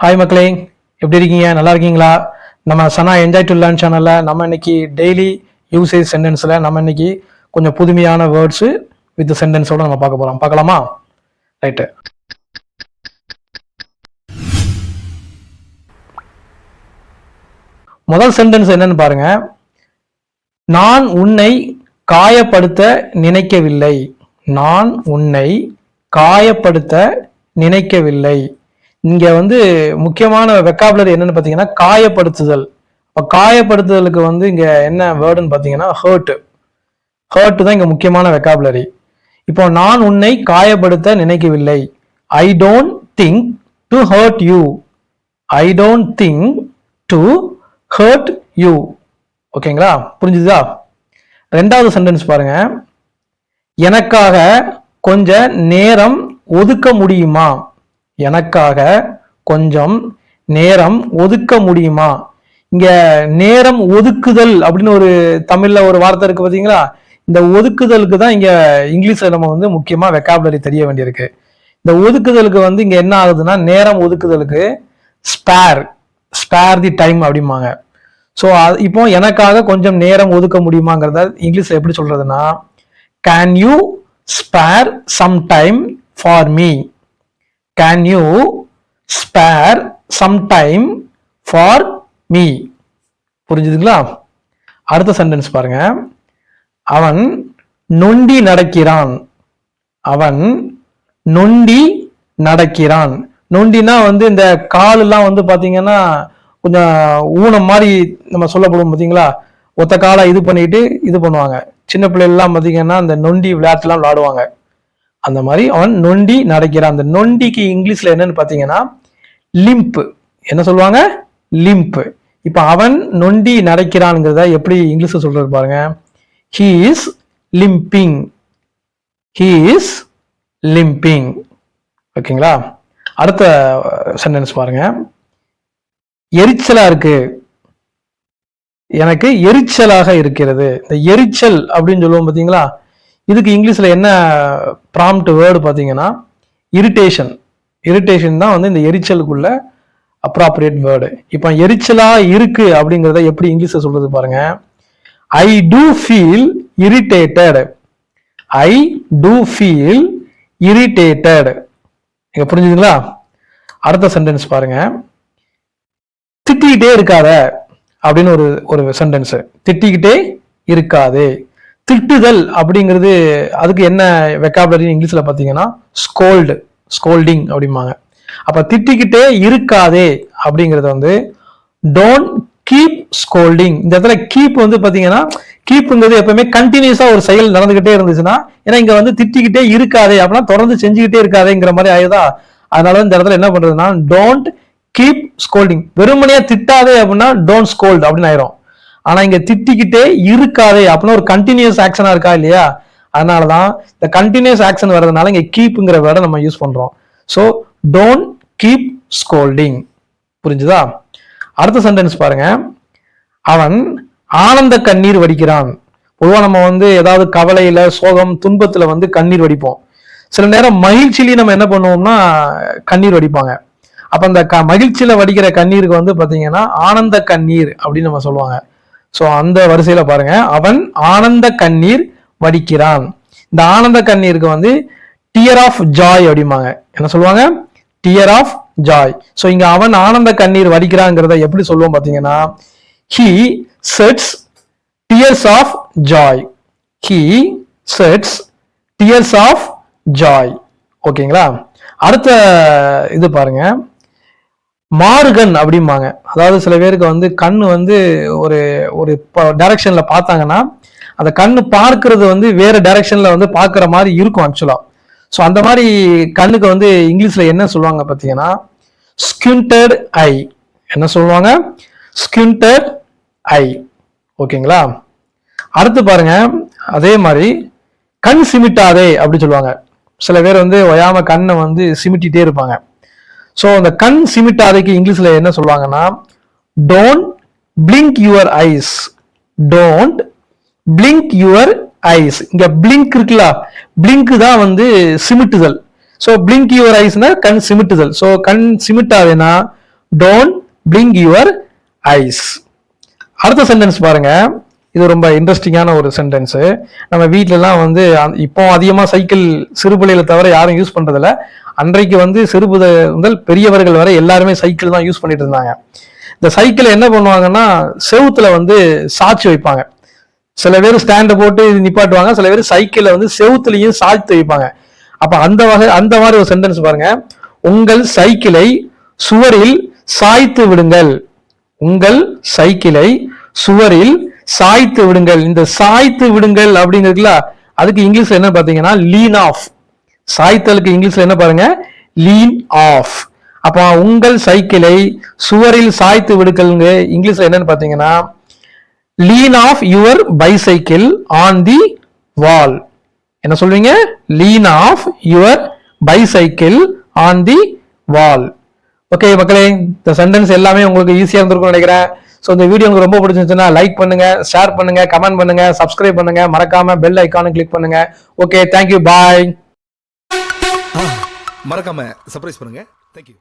Hi மக்களே, எப்படி இருக்கீங்க? நல்லா இருக்கீங்களா? நம்ம சனா என்ஜாய் டு லேர்ன் சேனல்ல நம்ம இன்னைக்கு டெய்லி யூசேஜ் சென்டென்ஸ்ல நம்ம இன்னைக்கு கொஞ்சம் புதுமையான வேர்ட்ஸ் வித் சென்டென்ஸோட நம்ம பார்க்க போறோம். பார்க்கலாமா? ரைட்டு. முதல் சென்டென்ஸ் என்னன்னு பாருங்க. நான் உன்னை காயப்படுத்த நினைக்கவில்லை. நான் உன்னை காயப்படுத்த நினைக்கவில்லை. இங்க முக்கியமான வெக்காபுலரி என்னன்னு பாத்தீங்கன்னா காயப்படுத்துதல். காயப்படுத்துதலுக்கு இங்க என்ன வேர்டுன்னு பாத்தீங்கன்னா ஹர்ட். ஹர்ட் தான் இங்க முக்கியமான வெக்காபுலரி. இப்போ நான் உன்னை காயப்படுத்த நினைக்கவில்லை. I don't think to hurt you. I don't think to hurt you. ஓகேங்களா? புரிஞ்சுதா? ரெண்டாவது சென்டென்ஸ் பாருங்க. எனக்காக கொஞ்ச நேரம் ஒதுக்க முடியுமா? எனக்காக கொஞ்சம் நேரம் ஒதுக்க முடியுமா? இங்க நேரம் ஒதுக்குதல் அப்படின்னு ஒரு தமிழ்ல ஒரு வார்த்தை இருக்கு பாத்தீங்களா? இந்த ஒதுக்குதலுக்கு தான் இங்க இங்கிலீஷ்ல நம்ம முக்கியமா வெக்காபுலரி தெரிய வேண்டியிருக்கு. இந்த ஒதுக்குதலுக்கு இங்க என்ன ஆகுதுன்னா, நேரம் ஒதுக்குதலுக்கு ஸ்பேர் தி டைம் அப்படிம்பாங்க. ஸோ இப்போ எனக்காக கொஞ்சம் நேரம் ஒதுக்க முடியுமாங்கிறத இங்கிலீஷ்ல எப்படி சொல்றதுன்னா, can you spare some time for me? Can you spare some time for me? புரிஞ்சுதுங்களா? அடுத்த சென்டென்ஸ் பாருங்க. அவன் நொண்டி நடக்கிறான். அவன் நொண்டி நடக்கிறான். நொண்டினா இந்த கால் எல்லாம் பாத்தீங்கன்னா கொஞ்சம் ஊனம் மாதிரி நம்ம சொல்லப்படும் பாத்தீங்களா? ஒத்த காலை இது பண்ணிட்டு இது பண்ணுவாங்க. சின்ன பிள்ளைகள் எல்லாம் பாத்தீங்கன்னா அந்த நொண்டி விளையாட்டுலாம் விளையாடுவாங்க. அந்த மாதிரி அவன் நொண்டி நடக்கிறான். அந்த நொண்டிக்கு இங்கிலீஷ்ல என்னன்னு பாத்தீங்கன்னா லிம்ப். என்ன சொல்லுவாங்க? லிம்ப். இப்ப அவன் நொண்டி நடக்கிறான்ங்கிறத எப்படி இங்கிலீஷ்ல சொல்றது பாருங்க. He is limping. He is limping. ஓகேங்களா? அடுத்த சென்டென்ஸ் பாருங்க. எரிச்சலா இருக்கு. எனக்கு எரிச்சலாக இருக்கிறது. இந்த எரிச்சல் அப்படின்னு சொல்லுவோம் பாத்தீங்களா? இதுக்கு இங்கிலீஷ்ல என்ன ப்ராம்ப்ட் வேர்டு பாத்தீங்கன்னா இரிட்டேஷன். இரிட்டேஷன் தான் இந்த எரிச்சலுக்குள்ள அப்ராப்ரியேட் வேர்டு. இப்போ எரிச்சலா இருக்கு அப்படிங்கிறத எப்படி இங்கிலீஷ்ல சொல்றது பாருங்க. ஐ டூ ஃபீல் இரிட்டேட்டட். ஐ டூ ஃபீல் இரிட்டேட்டட். இங்க புரிஞ்சுதுங்களா? அடுத்த சென்டென்ஸ் பாருங்க. திட்டிக்கிட்டே இருக்காத அப்படின்னு ஒரு சென்டென்ஸ். திட்டிக்கிட்டே இருக்காதே. திட்டுதல் அப்படிங்கிறது அதுக்கு என்ன வெக்காபுலரி இங்கிலீஷ்ல பாத்தீங்கன்னா ஸ்கோல்டிங் அப்படிம்பாங்க. அப்ப திட்டிக்கிட்டே இருக்காதே அப்படிங்கிறது டோன்ட் கீப் ஸ்கோல்டிங். இந்த இடத்துல கீப் பாத்தீங்கன்னா கீப்புங்கிறது எப்பவுமே கண்டினியூஸா ஒரு செயல் நடந்துகிட்டே இருந்துச்சுன்னா, ஏன்னா இங்க திட்டிக்கிட்டே இருக்காதே அப்படின்னா தொடர்ந்து செஞ்சுக்கிட்டே இருக்காதேங்கிற மாதிரி ஆயுதா. அதனால இந்த இடத்துல என்ன பண்றதுன்னா டோன்ட் கீப் ஸ்கோல்டிங். வெறுமனையா திட்டாதே அப்படின்னா டோன்ட் ஸ்கோல்ட் அப்படின்னு ஆயிரும். ஆனா இங்க திட்டிக்கிட்டே இருக்காதே அப்படின்னா ஒரு கண்டினியூஸ் ஆக்ஷனா இருக்கா இல்லையா? அதனாலதான் இந்த கண்டினியூஸ் ஆக்ஷன் வர்றதுனால இங்க கீப்ங்கிற வேர்டை நம்ம யூஸ் பண்றோம். So don't keep scolding. புரிஞ்சுதா? அடுத்த சென்டென்ஸ் பாருங்க. அவன் ஆனந்த கண்ணீர் வடிக்கிறான். பொதுவா நம்ம ஏதாவது கவலையில சோகம் துன்பத்துல கண்ணீர் வடிப்போம். சில நேரம் மகிழ்ச்சியிலேயே நம்ம என்ன பண்ணுவோம்னா கண்ணீர் வடிப்பாங்க. அப்ப அந்த மகிழ்ச்சியில வடிக்கிற கண்ணீருக்கு பாத்தீங்கன்னா ஆனந்த கண்ணீர் அப்படின்னு நம்ம சொல்லுவாங்க. சோ அந்த வரிசையில பாருங்க, அவன் ஆனந்த கண்ணீர் வடிக்கிறான். இந்த ஆனந்த கண்ணீருக்கு டியர் ஆஃப் ஜாய் அப்படிம்பாங்க. என்ன சொல்லுவாங்க? Dear of Joy. சோ இங்க அவன் ஆனந்த கண்ணீர் வடிக்கிறாங்கிறத எப்படி சொல்லுவோம் பாத்தீங்கன்னா he sheds tears of joy. he sheds tears of joy. ஓகேங்களா? அடுத்த இது பாருங்க. மாறுகண் அப்படிம்பாங்க. அதாவது சில பேருக்கு கண்ணு ஒரு ஒரு டைரக்ஷன்ல பார்த்தாங்கன்னா அந்த கண்ணு பார்க்கறது வேற டைரக்ஷன்ல பார்க்குற மாதிரி இருக்கும் ஆக்சுவலா. ஸோ அந்த மாதிரி கண்ணுக்கு இங்கிலீஷ்ல என்ன சொல்லுவாங்க பார்த்தீங்கன்னா ஸ்குயிண்டட் ஐ. என்ன சொல்லுவாங்க? ஸ்குயிண்டட் ஐ. ஓகேங்களா? அடுத்து பாருங்க. அதே மாதிரி கண் சிமிட்டாதே அப்படி சொல்லுவாங்க. சில பேர் ஒயாம கண்ணை சிமிட்டிட்டே இருப்பாங்க. ஸோ அந்த கண் சிமிட்டாதைக்கு இங்கிலீஷ்ல என்ன சொல்லுவாங்கன்னா don't blink your eyes. Don't blink your eyes. இங்க பிளிங்க் இருக்குல்ல, பிளிங்க் தான் சிமிட்டுதல். ஸோ பிளிங்க் யுவர் ஐஸ்னா கண் சிமிட்டுதல். ஸோ கண் சிமிட்டாதேனா டோன்ட் பிளிங்க் யுவர் ஐஸ். அடுத்த சென்டென்ஸ் பாருங்க, இது ரொம்ப இன்ட்ரெஸ்டிங்கான ஒரு சென்டென்ஸ். நம்ம வீட்டிலலாம் வந்து இப்போ அதிகமாக சைக்கிள் சிறுபிள்ளைகளை தவிர யாரும் யூஸ் பண்றதில்ல. அன்றைக்கு வந்து சிறுபுத முதல் பெரியவர்கள் வரை எல்லாருமே சைக்கிள் தான் யூஸ் பண்ணிட்டு இருந்தாங்க. இந்த சைக்கிளை என்ன பண்ணுவாங்கன்னா செவுத்துல வந்து சாய்ச்சி வைப்பாங்க. சில பேர் ஸ்டாண்டை போட்டு நிப்பாட்டுவாங்க, சில பேர் சைக்கிளை வந்து செவுத்துலையும் சாய்த்து வைப்பாங்க. அப்ப அந்த மாதிரி ஒரு சென்டென்ஸ் பாருங்க, உங்கள் சைக்கிளை சுவரில் சாய்த்து விடுங்கள். உங்கள் சைக்கிளை சுவரில் சாய்த்து விடுங்கள். இந்த சாய்த்து விடுங்கள் அப்படிங்கிறதுல அதுக்கு இங்கிலீஷ்ல என்ன பாத்தீங்கன்னா லீன் ஆஃப். சாய்த்தலுக்கு இங்கிலீஷ்ல என்ன பாருங்க, லீன் ஆஃப். அப்ப உங்கள் சைக்கிளை சுவரில் சாய்த்து விடுங்க இங்கிலீஷ்ல என்னன்னு பாத்தீங்கன்னா lean off your bicycle on the wall. என்ன சொல்வீங்க? Lean off your bicycle on the wall. Okay மக்களே, இந்த சென்டென்ஸ் எல்லாமே உங்களுக்கு ஈஸியா இருந்திருக்கும்னு நினைக்கிறேன். ஸோ இந்த வீடியோ உங்களுக்கு ரொம்ப பிடிச்சிருந்துச்சுன்னா லைக் பண்ணுங்க, ஷேர் பண்ணுங்க, கமெண்ட் பண்ணுங்க, சப்ஸ்கிரைப் பண்ணுங்க, மறக்காம பெல் ஐக்கானை கிளிக் பண்ணுங்க. ஓகே, தேங்க்யூ, பாய். மறக்காம சர்ப்ரைஸ் பண்ணுங்க. தேங்க்யூ.